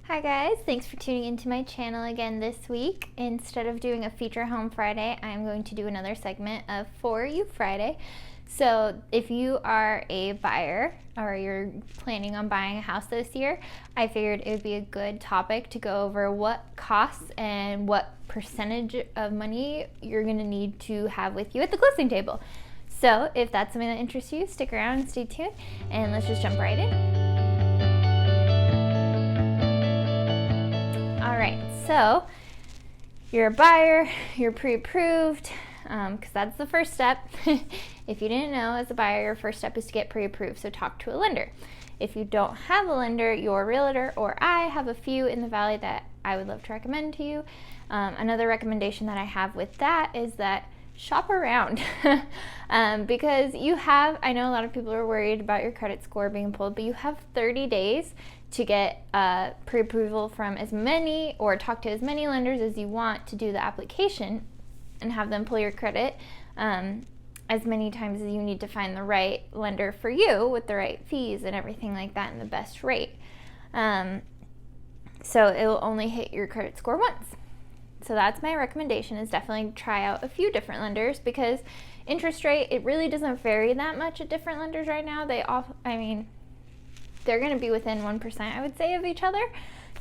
Hi guys, thanks for tuning into my channel again this week. Instead of doing a feature home Friday, I'm going to do another segment of For You Friday. So if you are a buyer or you're planning on buying a house this year, I figured it would be a good topic to go over what costs and what percentage of money you're going to need to have with you at the closing table. So if that's something that interests you, stick around and stay tuned, and let's just jump right in. All right, so you're a buyer, you're pre-approved, because that's the first step. If you didn't know, as a buyer, your first step is to get pre-approved, so talk to a lender. If you don't have a lender, your realtor or I have a few in the valley that I would love to recommend to you. Another recommendation that I have with that is that shop around because I know a lot of people are worried about your credit score being pulled, but you have 30 days to get pre-approval from as many or talk to as many lenders as you want to do the application and have them pull your credit as many times as you need to find the right lender for you with the right fees and everything like that and the best rate. So it will only hit your credit score once. So that's my recommendation, is definitely try out a few different lenders, because interest rate, it really doesn't vary that much at different lenders right now. They're going to be within 1%, I would say, of each other.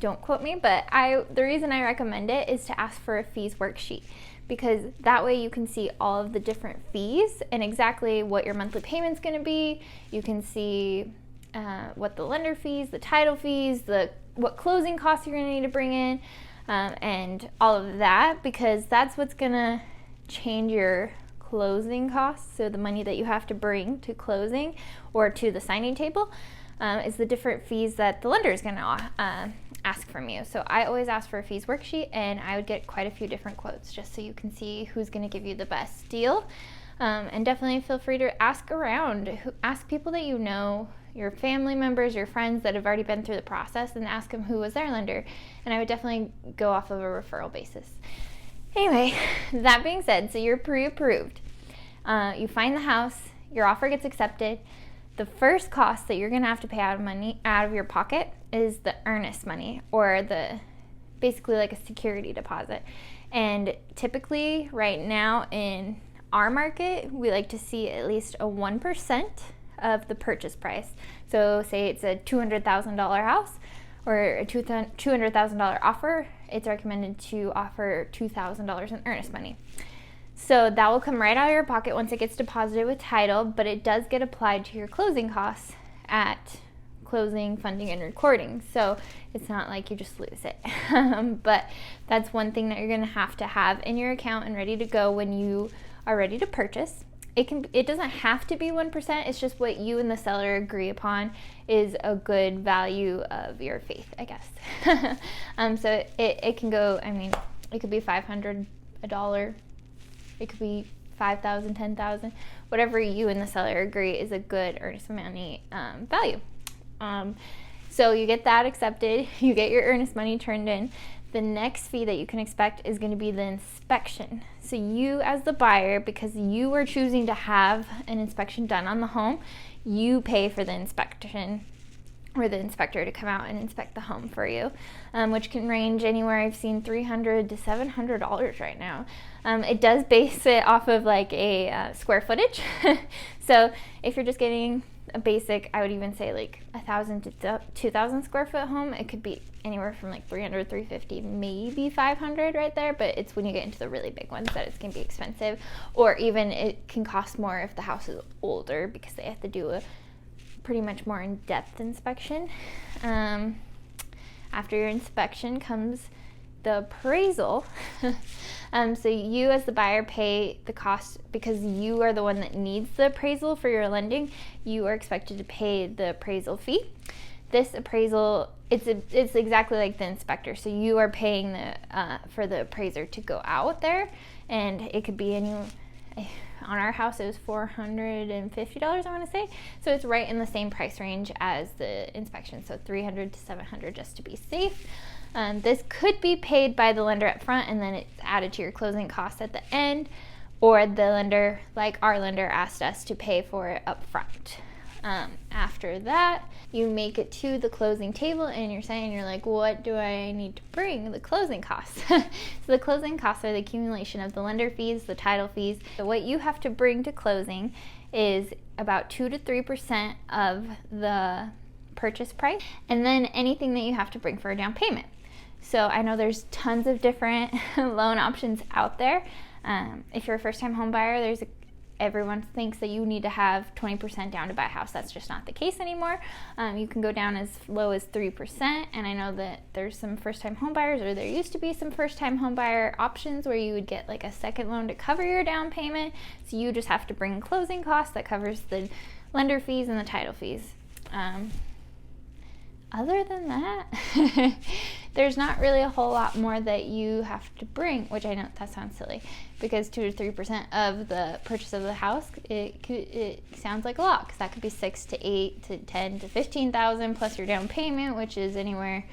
Don't quote me, but the reason I recommend it is to ask for a fees worksheet, because that way you can see all of the different fees and exactly what your monthly payment's going to be. You can see what the lender fees, the title fees, what closing costs you're going to need to bring in, and all of that, because that's what's going to change your closing costs. So the money that you have to bring to closing or to the signing table is the different fees that the lender is going to ask from you. So I always ask for a fees worksheet, and I would get quite a few different quotes just so you can see who's going to give you the best deal. And definitely feel free to ask around. Ask people that you know, your family members, your friends that have already been through the process, and ask them who was their lender. And I would definitely go off of a referral basis. Anyway, that being said, so you're pre-approved. You find the house, your offer gets accepted. The first cost that you're going to have to pay out of your pocket is the earnest money, or basically like a security deposit. And typically right now in our market, we like to see at least a 1% of the purchase price. So say it's a $200,000 house or a $200,000 offer, it's recommended to offer $2,000 in earnest money. So that will come right out of your pocket once it gets deposited with title, but it does get applied to your closing costs at closing, funding, and recording. So it's not like you just lose it. But that's one thing that you're going to have in your account and ready to go when you are ready to purchase. It doesn't have to be 1%. It's just what you and the seller agree upon is a good value of your faith, I guess. So it can go, it could be $500, $1. It could be $5,000, $10,000, whatever you and the seller agree is a good earnest money value. So you get that accepted, you get your earnest money turned in. The next fee that you can expect is going to be the inspection. So you, as the buyer, because you are choosing to have an inspection done on the home, you pay for the inspection, or the inspector to come out and inspect the home for you, which can range anywhere. I've seen $300 to $700 right now. It does base it off of like a square footage. So if you're just getting a basic, I would even say like 1,000 to 2,000 square foot home, it could be anywhere from like 300, 350, maybe 500 right there. But it's when you get into the really big ones that it's going to be expensive, or even it can cost more if the house is older, because they have to do a pretty much more in-depth inspection. After your inspection comes the appraisal. So you as the buyer pay the cost, because you are the one that needs the appraisal for your lending. You are expected to pay the appraisal fee. This appraisal, it's exactly like the inspector. So you are paying for the appraiser to go out there, and it could be on our house it was $450, I want to say. So it's right in the same price range as the inspection. So $300 to $700 just to be safe. This could be paid by the lender up front, and then it's added to your closing costs at the end, or the lender, like our lender, asked us to pay for it up front. After that, you make it to the closing table and you're like, what do I need to bring? The closing costs. So the closing costs are the accumulation of the lender fees, the title fees. So what you have to bring to closing is about 2 to 3% of the purchase price, and then anything that you have to bring for a down payment. So I know there's tons of different loan options out there. If you're a first-time home buyer, everyone thinks that you need to have 20% down to buy a house. That's just not the case anymore. You can go down as low as 3%, and I know that there's some first-time home buyers, or there used to be some first-time home buyer options where you would get like a second loan to cover your down payment. So you just have to bring closing costs that covers the lender fees and the title fees. Other than that, there's not really a whole lot more that you have to bring, which I know that sounds silly, because 2 to 3% of the purchase of the house, it sounds like a lot, because that could be 6 to 8 to 10 to 15,000 plus your down payment, which is anywhere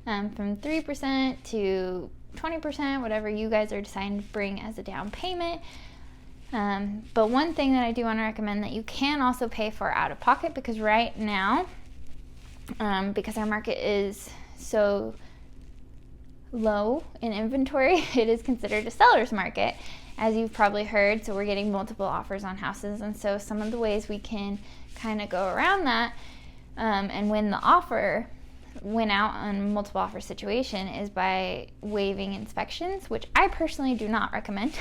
from 3% to 20%, whatever you guys are deciding to bring as a down payment. But one thing that I do want to recommend that you can also pay for out of pocket, because right now, because our market is so low in inventory, it is considered a seller's market, as you've probably heard. So we're getting multiple offers on houses, and so some of the ways we can kind of go around that and win out on multiple offer situation is by waiving inspections, which I personally do not recommend.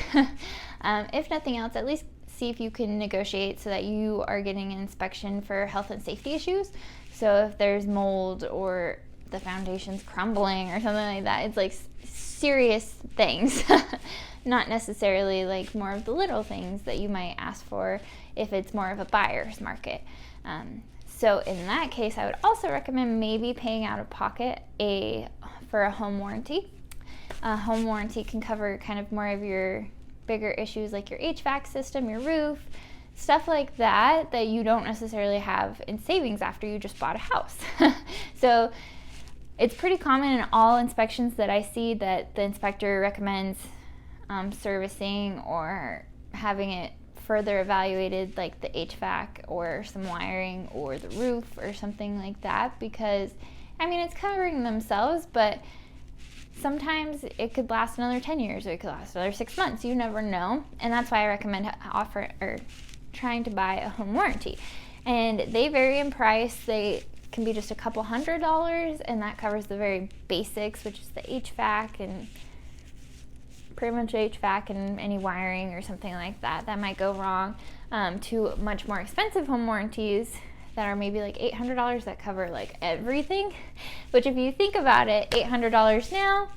If nothing else, at least see if you can negotiate so that you are getting an inspection for health and safety issues. So if there's mold or the foundation's crumbling or something like that, it's like serious things, not necessarily like more of the little things that you might ask for if it's more of a buyer's market. So in that case, I would also recommend maybe paying out of pocket for a home warranty. A home warranty can cover kind of more of your bigger issues like your HVAC system, your roof, stuff like that you don't necessarily have in savings after you just bought a house. So it's pretty common in all inspections that I see that the inspector recommends servicing or having it further evaluated, like the HVAC or some wiring or the roof or something like that, because I mean, it's covering themselves, but sometimes it could last another 10 years or it could last another 6 months. You never know. And that's why I recommend trying to buy a home warranty. And they vary in price. They can be just a couple $100s, and that covers the very basics, which is the HVAC and pretty much HVAC and any wiring or something like that might go wrong, to much more expensive home warranties that are maybe like $800 that cover like everything. Which, if you think about it, $800 now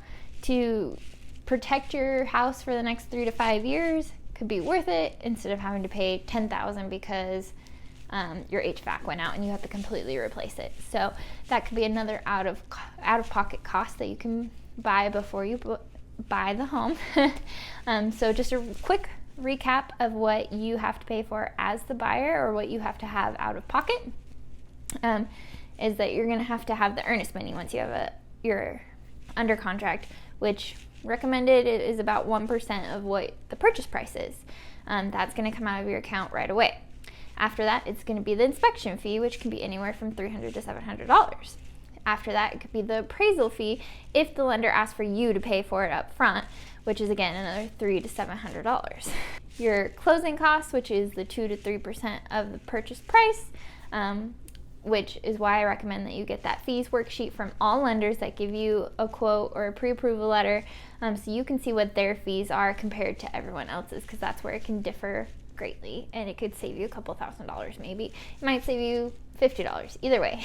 to protect your house for the next 3 to 5 years could be worth it, instead of having to pay $10,000 because your HVAC went out and you have to completely replace it. So that could be another out of pocket cost that you can buy before you buy the home. So just a quick recap of what you have to pay for as the buyer, or what you have to have out of pocket, is that you're going to have the earnest money once you're under contract, which recommended it is about 1% of what the purchase price is. That's going to come out of your account right away. After that, it's going to be the inspection fee, which can be anywhere from $300 to $700. After that, it could be the appraisal fee if the lender asks for you to pay for it up front, which is again another $300 to $700. Your closing costs, which is the 2 to 3% of the purchase price, which is why I recommend that you get that fees worksheet from all lenders that give you a quote or a pre-approval letter, so you can see what their fees are compared to everyone else's, because that's where it can differ greatly, and it could save you a couple $1,000s maybe. It might save you $50. Either way,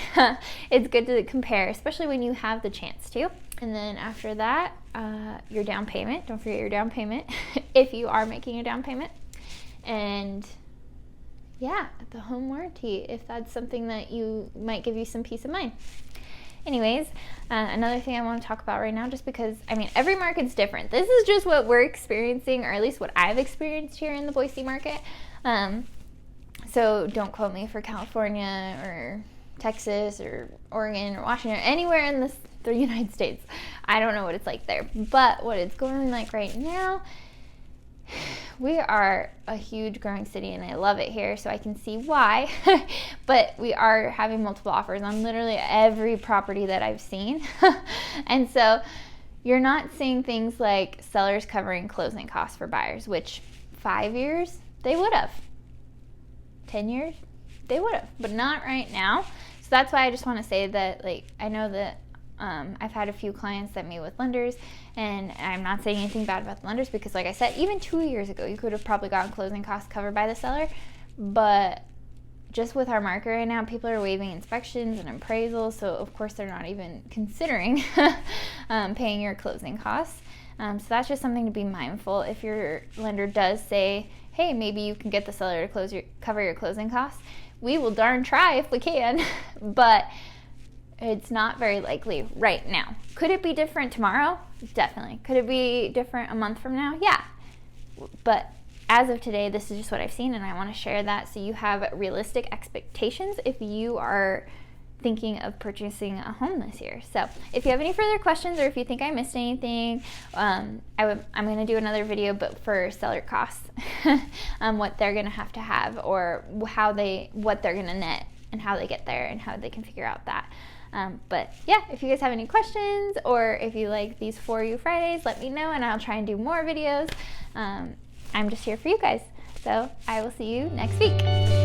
it's good to compare, especially when you have the chance to. And then after that, your down payment. Don't forget your down payment if you are making a down payment. And yeah, the home warranty, if that's something that might give you some peace of mind. Anyways, another thing I want to talk about right now, just because, I mean, every market's different. This is just what we're experiencing, or at least what I've experienced here in the Boise market. So don't quote me for California or Texas or Oregon or Washington, anywhere in the United States. I don't know what it's like there. But what it's going like right now, we are a huge growing city and I love it here, so I can see why. But we are having multiple offers on literally every property that I've seen. And so you're not seeing things like sellers covering closing costs for buyers, which 5 years they would have. 10 years they would have, but not right now. So that's why I just want to say that, like, I know that I've had a few clients that meet with lenders, and I'm not saying anything bad about the lenders because, like I said, even 2 years ago, you could have probably gotten closing costs covered by the seller. But just with our market right now, people are waiving inspections and appraisals, so of course they're not even considering paying your closing costs. So that's just something to be mindful. If your lender does say, hey, maybe you can get the seller to cover your closing costs, we will darn try if we can, but it's not very likely right now. Could it be different tomorrow? Definitely. Could it be different a month from now? Yeah. But as of today, this is just what I've seen, and I want to share that so you have realistic expectations if you are thinking of purchasing a home this year. So if you have any further questions, or if you think I missed anything, I'm going to do another video, but for seller costs, what they're going to have, or what they're going to net, and how they get there, and how they can figure out that. But yeah, if you guys have any questions, or if you like these For You Fridays, let me know and I'll try and do more videos. I'm just here for you guys. So I will see you next week.